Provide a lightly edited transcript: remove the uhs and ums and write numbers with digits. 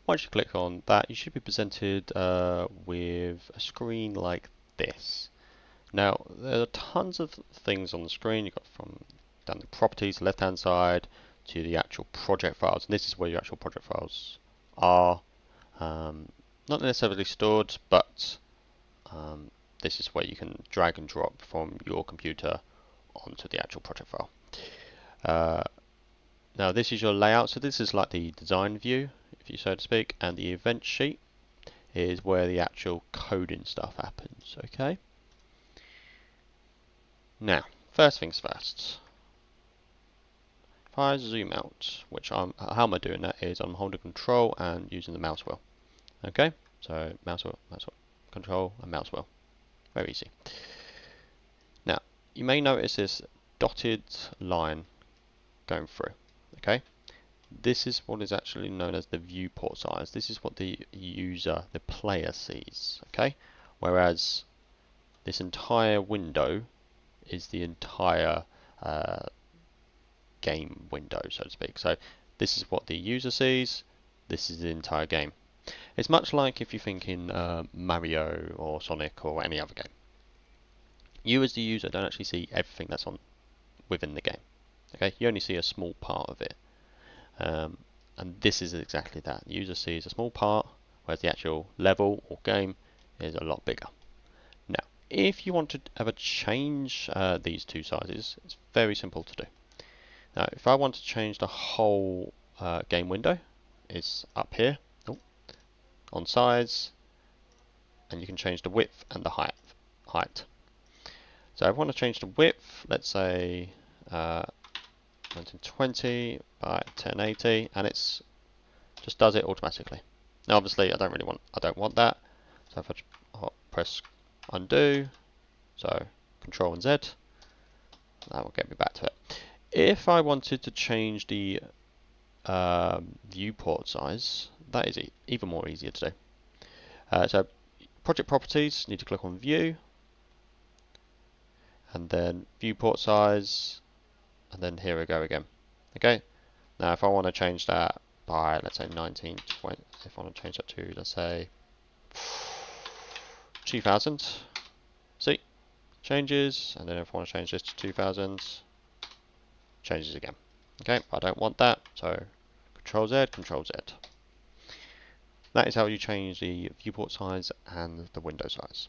Once you click on that, you should be presented with a screen like this. Now, there are tons of things on the screen. You've got from down the properties, left-hand side, to the actual project files. And this is where your actual project files are. Not necessarily stored, but this is where you can drag and drop from your computer onto the actual project file. Now this is your layout, so this is like the design view, if you so to speak, and the event sheet is where the actual coding stuff happens, okay? Now, first things first. If I zoom out, how am I doing that is I'm holding control and using the mouse wheel. Okay, so mouse wheel, control and mouse wheel. Very easy. Now, you may notice this dotted line going through. Okay, this is what is actually known as the viewport size. This is what the user, the player sees. Okay, whereas this entire window is the entire game window, so to speak. So this is what the user sees. This is the entire game. It's much like if you think in Mario or Sonic or any other game. You as the user don't actually see everything that's on within the game. Okay, you only see a small part of it. And this is exactly that. The user sees a small part, whereas the actual level or game is a lot bigger. Now, if you want to ever change these two sizes, it's very simple to do. Now, if I want to change the whole game window, it's up here on size, and you can change the width and the height. So if I want to change the width, let's say 1920 by 1080, and it's just does it automatically. Now, obviously, I don't want that. So if I press undo, so Control and Z, that will get me back to it. If I wanted to change the viewport size, that is even more easier to do. So project properties, need to click on view, and then viewport size, and then here we go again. Okay, now if I want to change that by, let's say 1920, if I want to change that to, let's say 2000, see, changes, and then if I want to change this to 2000, changes again. Okay, I don't want that, so Control Z, Control Z. That is how you change the viewport size and the window size.